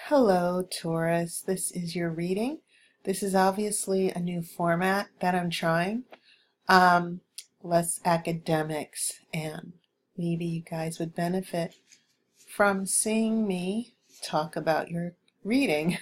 Hello, Taurus. This is your reading. This is obviously a new format that I'm trying. Less academics, and maybe you guys would benefit from seeing me talk about your reading.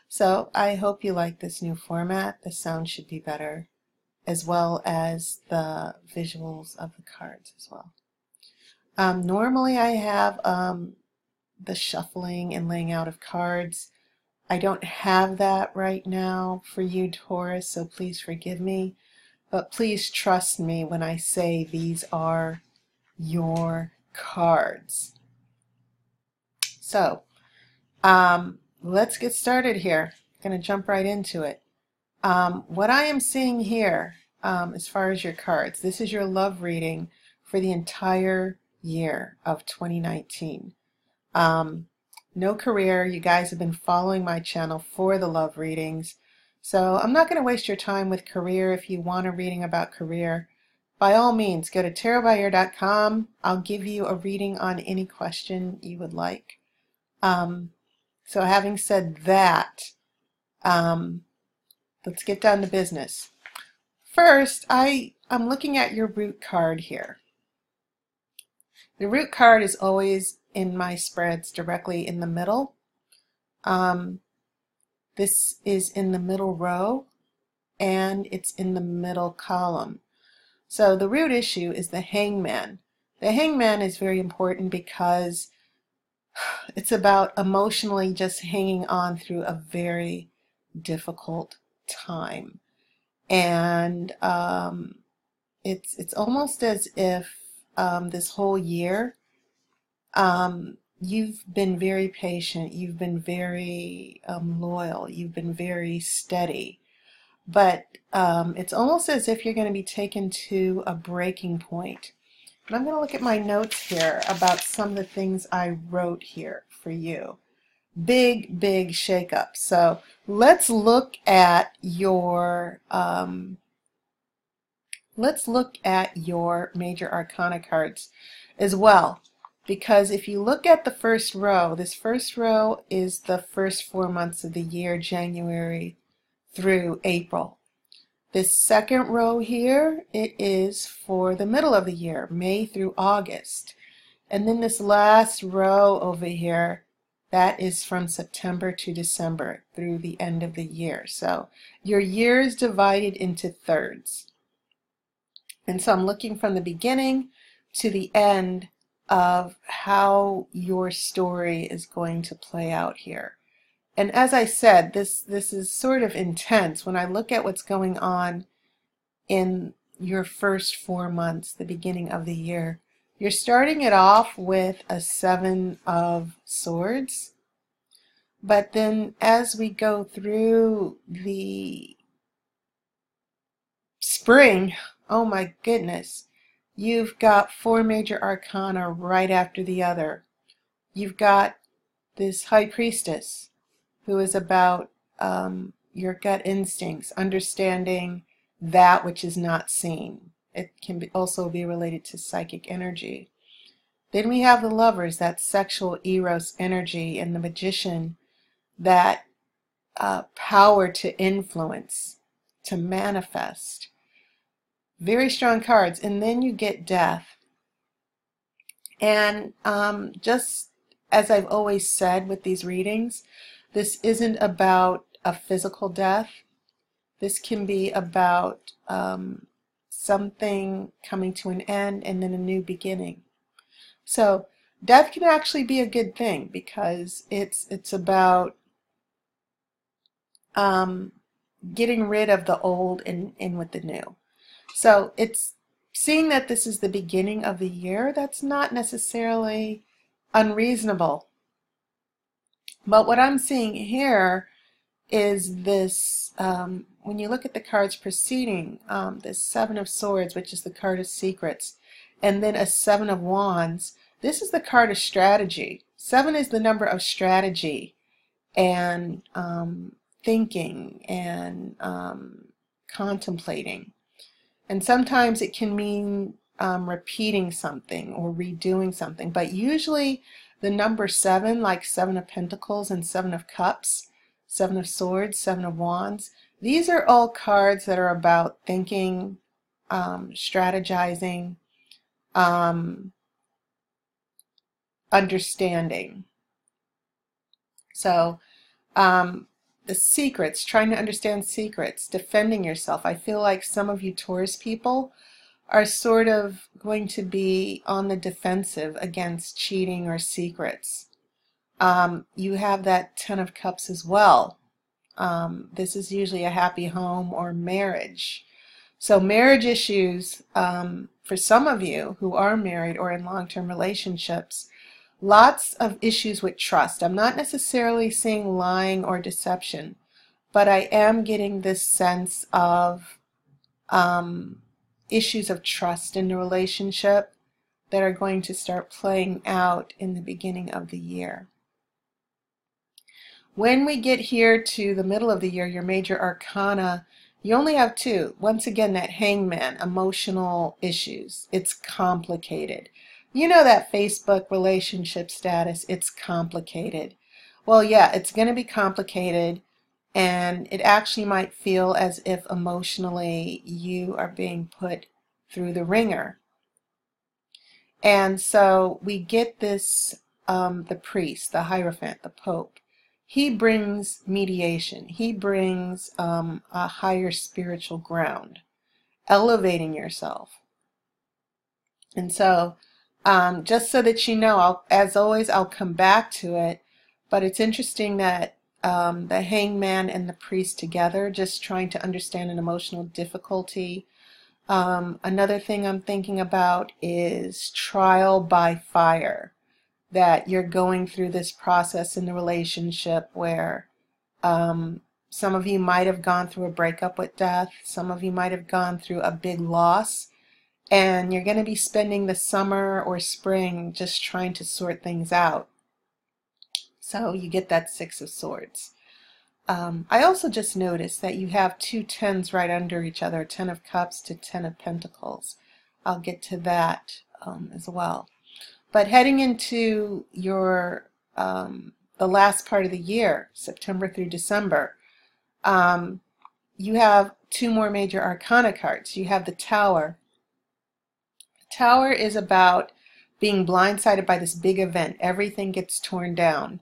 So I hope you like this new format. The sound should be better, as well as the visuals of the cards as well. Normally I have the shuffling and laying out of cards. I don't have that right now for you, Taurus, so please forgive me. But please trust me when I say these are your cards. So, let's get started here. I'm going to jump right into it. What I am seeing here, as far as your cards, this is your love reading for the entire year of 2019. No career. You guys have been following my channel for the love readings. So I'm not going to waste your time with career. If you want a reading about career, by all means, go to tarotbyaire.com. I'll give you a reading on any question you would like. So having said that, let's get down to business. First, I'm looking at your root card here. The root card is always in my spreads directly in the middle. This is in the middle row and it's in the middle column. So the root issue is the hangman. The hangman is very important because it's about emotionally just hanging on through a very difficult time. And it's almost as if this whole year you've been very patient, you've been very loyal, you've been very steady, but it's almost as if you're going to be taken to a breaking point. And I'm going to look at my notes here about some of the things I wrote here for you. Big shakeup. So let's look at your major arcana cards as well. Because if you look at the first row, this first row is the first 4 months of the year, January through April. This second row here, it is for the middle of the year, May through August. And then this last row over here, that is from September to December through the end of the year. So your year is divided into thirds. And so I'm looking from the beginning to the end of how your story is going to play out here. And as I said, this is sort of intense. When I look at what's going on in your first 4 months, the beginning of the year, you're starting it off with a 7 of Swords. But then as we go through the spring, oh my goodness, you've got 4 major arcana right after the other. You've got this High Priestess, who is about your gut instincts, understanding that which is not seen. It can also be related to psychic energy. Then we have the Lovers, that sexual eros energy, and the Magician, that power to influence, to manifest. Very strong cards. And then you get Death. And just as I've always said with these readings, this isn't about a physical death. This can be about something coming to an end and then a new beginning. So death can actually be a good thing because it's about getting rid of the old and in with the new. So it's seeing that this is the beginning of the year, that's not necessarily unreasonable. But what I'm seeing here is this, when you look at the cards preceding, this 7 of Swords, which is the card of secrets, and then a 7 of Wands, this is the card of strategy. 7 is the number of strategy and thinking and contemplating. And sometimes it can mean repeating something or redoing something, but usually The number 7, like 7 of Pentacles and 7 of Cups, 7 of Swords, 7 of Wands. These are all cards that are about thinking, strategizing, understanding. So the secrets, trying to understand secrets, defending yourself. I feel like some of you Taurus people are sort of going to be on the defensive against cheating or secrets. You have that 10 of Cups as well. This is usually a happy home or marriage. So marriage issues, for some of you who are married or in long-term relationships, lots of issues with trust. I'm not necessarily seeing lying or deception, but I am getting this sense of issues of trust in the relationship that are going to start playing out in the beginning of the year. When we get here to the middle of the year, your major arcana, you only have 2. Once again, that Hangman, emotional issues. It's complicated. You know that Facebook relationship status, it's complicated. Well, yeah, it's going to be complicated, and it actually might feel as if emotionally you are being put through the ringer. And so we get this, the priest, the Hierophant, the Pope. He brings mediation. He brings a higher spiritual ground, elevating yourself. And so, just so that you know, as always, I'll come back to it, but it's interesting that the Hangman and the priest together, just trying to understand an emotional difficulty. Another thing I'm thinking about is trial by fire, that you're going through this process in the relationship where some of you might have gone through a breakup with death, some of you might have gone through a big loss, and you're going to be spending the summer or spring just trying to sort things out. So you get that 6 of Swords. I also just noticed that you have 2 10s right under each other, 10 of Cups to 10 of Pentacles. I'll get to that as well. But heading into your the last part of the year, September through December, you have 2 more major arcana cards. You have the Tower. The Tower is about being blindsided by this big event. Everything gets torn down.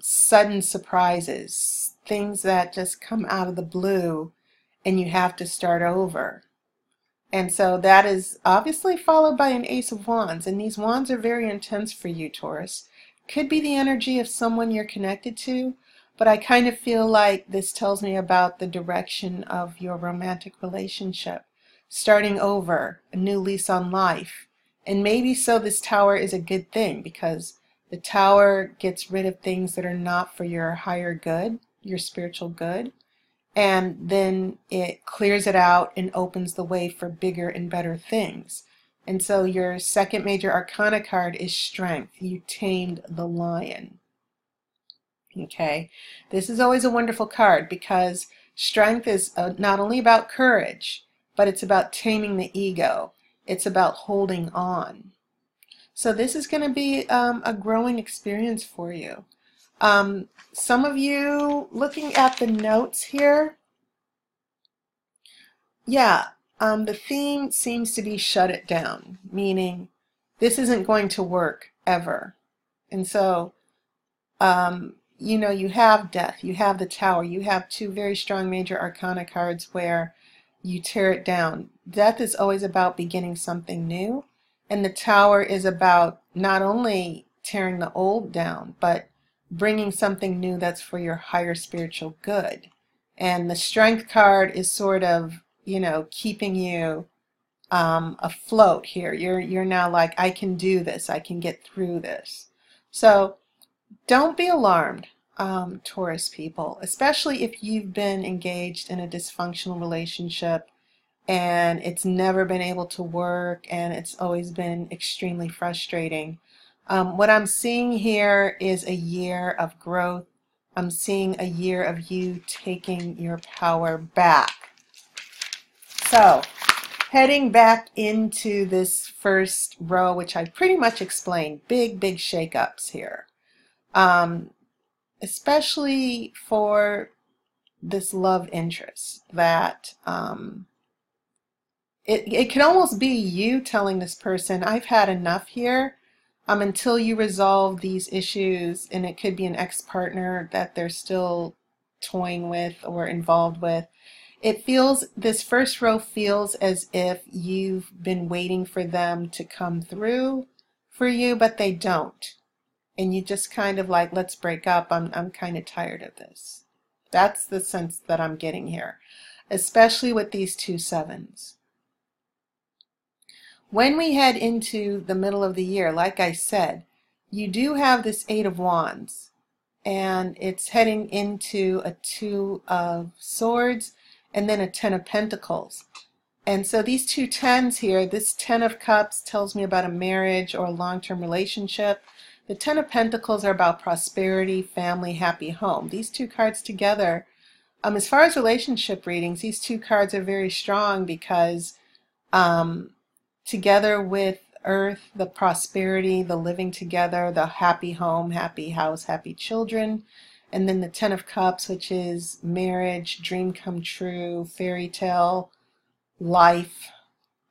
Sudden surprises, things that just come out of the blue and you have to start over. And so that is obviously followed by an Ace of Wands, and these wands are very intense for you, Taurus. Could be the energy of someone you're connected to, but I kind of feel like this tells me about the direction of your romantic relationship, starting over, a new lease on life. And maybe so this Tower is a good thing, because the Tower gets rid of things that are not for your higher good, your spiritual good, and then it clears it out and opens the way for bigger and better things. And so your second major arcana card is Strength. You tamed the lion. Okay, this is always a wonderful card because strength is not only about courage, but it's about taming the ego. It's about holding on. So this is going to be a growing experience for you. Some of you, looking at the notes here, yeah, the theme seems to be shut it down, meaning this isn't going to work ever. And so, you know, you have Death, you have the Tower, you have 2 very strong major arcana cards where you tear it down. Death is always about beginning something new, and the Tower is about not only tearing the old down, but bringing something new that's for your higher spiritual good. And the Strength card is sort of, you know, keeping you afloat here. You're now like, I can do this, I can get through this. So don't be alarmed, Taurus people, especially if you've been engaged in a dysfunctional relationship and it's never been able to work and it's always been extremely frustrating. What I'm seeing here is a year of growth. I'm seeing a year of you taking your power back. So Heading back into this first row, which I pretty much explained, big shakeups here. Especially for this love interest that it can almost be you telling this person, I've had enough here, until you resolve these issues. And it could be an ex-partner that they're still toying with or involved with. It feels, this first row feels as if you've been waiting for them to come through for you, but they don't. And you just kind of like, let's break up. I'm kind of tired of this. That's the sense that I'm getting here, especially with these 2 sevens. When we head into the middle of the year, like I said, you do have this 8 of Wands, and it's heading into a 2 of Swords and then a 10 of Pentacles. And so these 2 tens here, this 10 of Cups tells me about a marriage or a long-term relationship. The 10 of Pentacles are about prosperity, family, happy home. These 2 cards together, as far as relationship readings, these 2 cards are very strong because together with Earth, the prosperity, the living together, the happy home, happy house, happy children, and then the 10 of Cups, which is marriage, dream come true, fairy tale, life.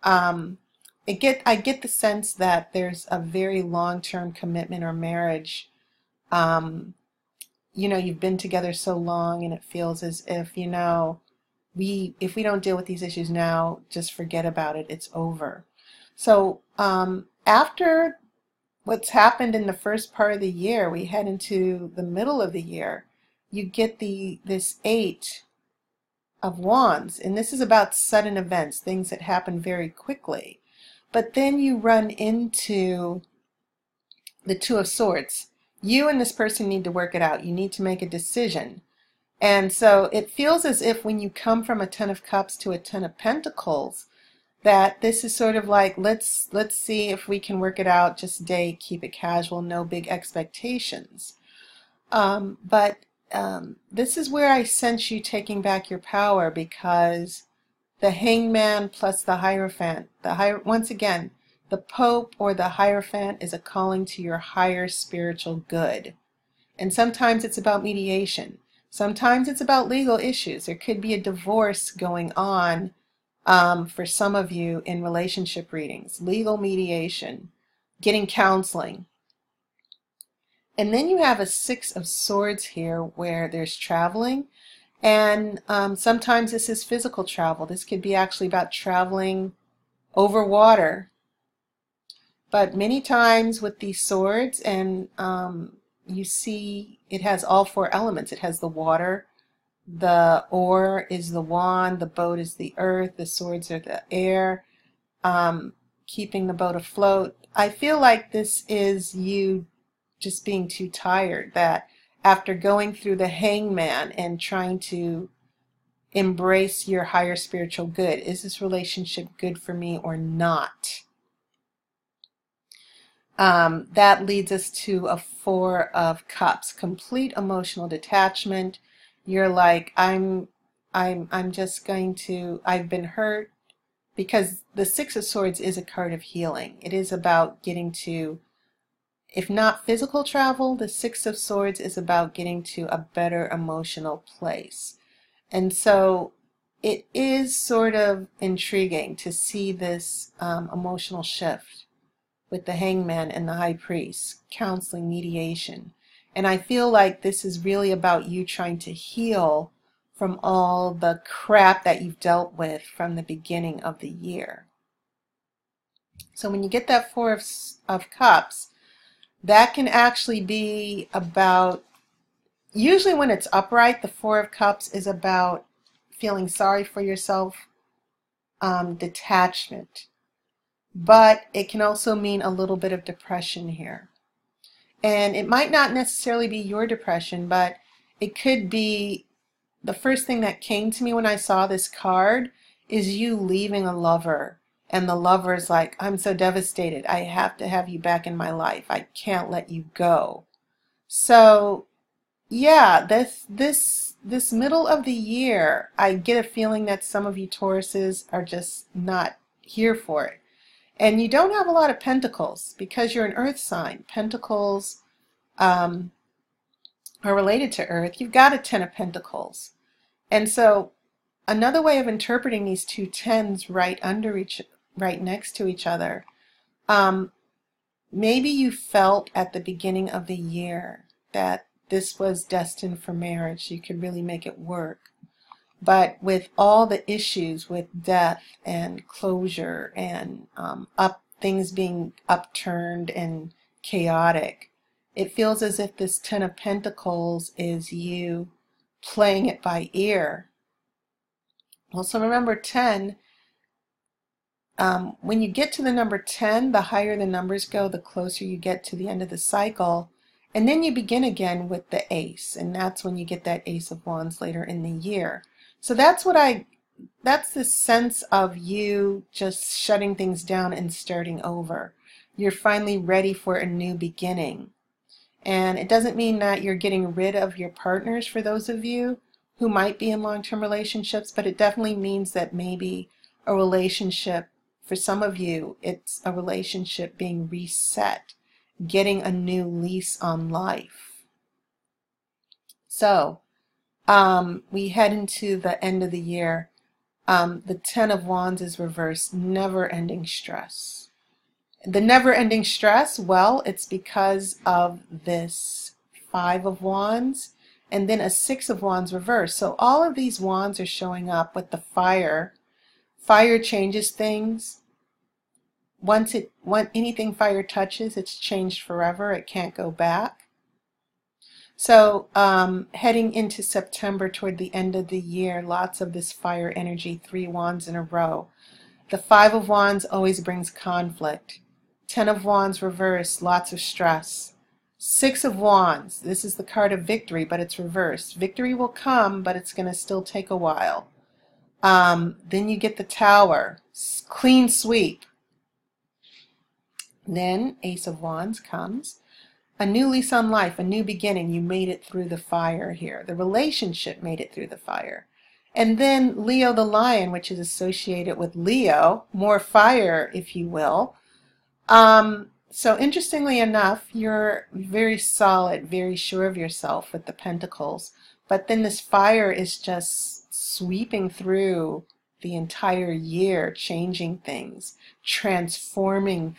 I get the sense that there's a very long-term commitment or marriage. You know, you've been together so long, and it feels as if, you know, if we don't deal with these issues now, just forget about it. It's over. So after what's happened in the first part of the year, we head into the middle of the year. You get this 8 of Wands, and this is about sudden events, things that happen very quickly. But then you run into the 2 of Swords. You and this person need to work it out. You need to make a decision. And so it feels as if when you come from a 10 of Cups to a 10 of Pentacles, that this is sort of like, let's see if we can work it out, just date, keep it casual, no big expectations. But this is where I sense you taking back your power, because the Hangman plus the Hierophant, once again, the Pope or the Hierophant is a calling to your higher spiritual good. And sometimes it's about mediation. Sometimes it's about legal issues. There could be a divorce going on for some of you in relationship readings, legal mediation, getting counseling. And then you have a 6 of Swords here where there's traveling. And sometimes this is physical travel. This could be actually about traveling over water. But many times with these swords, and you see it has all 4 elements. It has the water, the oar is the wand, the boat is the earth, the swords are the air, keeping the boat afloat. I feel like this is you just being too tired, that after going through the Hangman and trying to embrace your higher spiritual good, is this relationship good for me or not? That leads us to a 4 of Cups, complete emotional detachment. You're like, I'm just going to, I've been hurt, because the 6 of Swords is a card of healing. It is about getting to, if not physical travel, the 6 of Swords is about getting to a better emotional place. And so it is sort of intriguing to see this emotional shift with the Hangman and the High Priest, counseling, mediation. And I feel like this is really about you trying to heal from all the crap that you've dealt with from the beginning of the year. So when you get that 4 of Cups, that can actually be about, usually when it's upright, the 4 of Cups is about feeling sorry for yourself, detachment. But it can also mean a little bit of depression here. And it might not necessarily be your depression, but it could be, the first thing that came to me when I saw this card is you leaving a lover. And the lover is like, I'm so devastated. I have to have you back in my life. I can't let you go. So yeah, this middle of the year, I get a feeling that some of you Tauruses are just not here for it. And you don't have a lot of pentacles because you're an earth sign. Pentacles are related to earth. You've got a 10 of pentacles. And so another way of interpreting these two tens right next to each other, maybe you felt at the beginning of the year that this was destined for marriage. You could really make it work. But with all the issues with death and closure and things being upturned and chaotic, it feels as if this 10 of pentacles is you playing it by ear. Well, so remember 10, when you get to the number 10, the higher the numbers go, the closer you get to the end of the cycle. And then you begin again with the ace, and that's when you get that Ace of Wands later in the year. So that's the sense of you just shutting things down and starting over. You're finally ready for a new beginning. And it doesn't mean that you're getting rid of your partners for those of you who might be in long-term relationships, but it definitely means that maybe a relationship, for some of you, it's a relationship being reset, getting a new lease on life. So we head into the end of the year. The 10 of Wands is reversed, never-ending stress. The never-ending stress, well, it's because of this 5 of Wands and then a 6 of Wands reversed. So all of these wands are showing up with the fire. Fire changes things. Once anything fire touches, it's changed forever. It can't go back. So heading into September toward the end of the year, lots of this fire energy, 3 wands in a row. The 5 of Wands always brings conflict. 10 of Wands reversed, lots of stress. 6 of Wands, this is the card of victory, but it's reversed. Victory will come, but it's going to still take a while. Then you get the Tower, clean sweep. Then Ace of Wands comes. A new lease on life, a new beginning. You made it through the fire here. The relationship made it through the fire. And then Leo the Lion, which is associated with Leo, more fire, if you will. So interestingly enough, you're very solid, very sure of yourself with the Pentacles. But then this fire is just sweeping through the entire year, changing things, transforming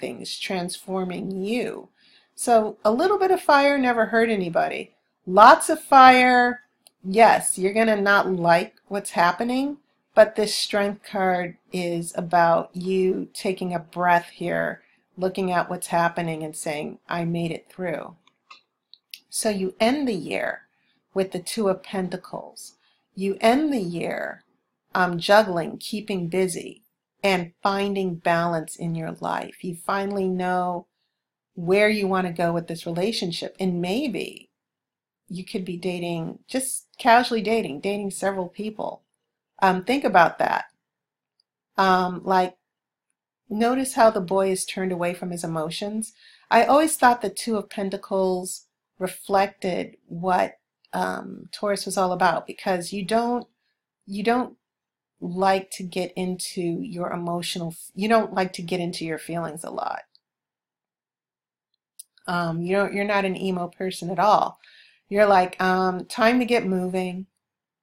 you. So a little bit of fire never hurt anybody. Lots of fire, yes, you're going to not like what's happening, but this Strength card is about you taking a breath here, looking at what's happening and saying, I made it through. So you end the year with the 2 of Pentacles. You end the year juggling, keeping busy, and finding balance in your life. You finally know where you want to go with this relationship. And maybe you could be dating, just casually dating several people. Think about that. Like, notice how the boy is turned away from his emotions. I always thought the 2 of Pentacles reflected what Taurus was all about, because you don't like to get into your you don't like to get into your feelings a lot. You're not an emo person at all. You're like, time to get moving.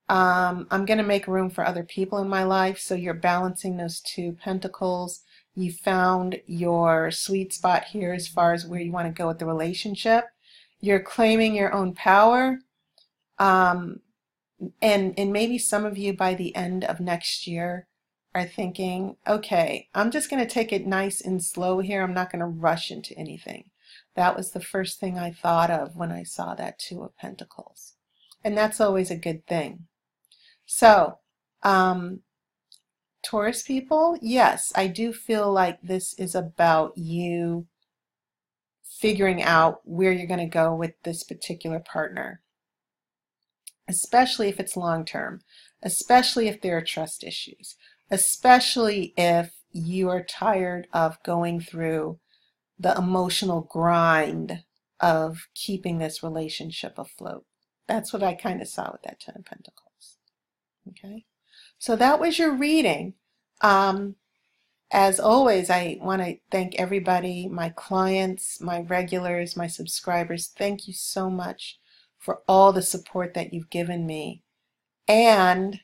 I'm going to make room for other people in my life. So you're balancing those 2 Pentacles. You found your sweet spot here as far as where you want to go with the relationship. You're claiming your own power. And maybe some of you by the end of next year are thinking, okay, I'm just going to take it nice and slow here. I'm not going to rush into anything. That was the first thing I thought of when I saw that 2 of Pentacles. And that's always a good thing. So, Taurus people, yes, I do feel like this is about you figuring out where you're going to go with this particular partner. Especially if it's long-term, especially if there are trust issues, especially if you are tired of going through the emotional grind of keeping this relationship afloat. That's what I kind of saw with that 10 of Pentacles. Okay, so that was your reading. as always, I want to thank everybody, my clients, my regulars, my subscribers. Thank you so much for all the support that you've given me. And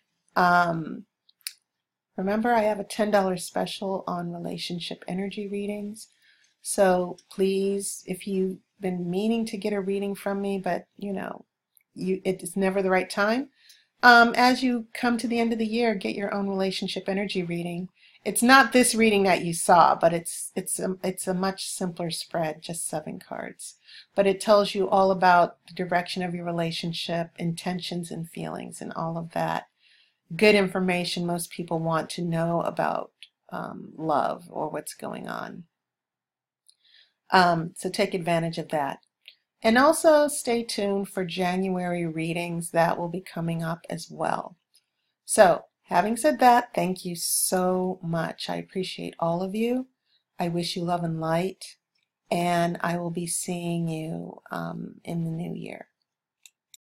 remember, I have a $10 special on relationship energy readings. So please, if you've been meaning to get a reading from me, but it's never the right time, as you come to the end of the year, get your own relationship energy reading. It's not this reading that you saw, but it's a much simpler spread, just 7 cards. But it tells you all about the direction of your relationship, intentions and feelings, and all of that good information most people want to know about love or what's going on. So take advantage of that. And also stay tuned for January readings that will be coming up as well. So, having said that, thank you so much. I appreciate all of you. I wish you love and light, and I will be seeing you in the new year.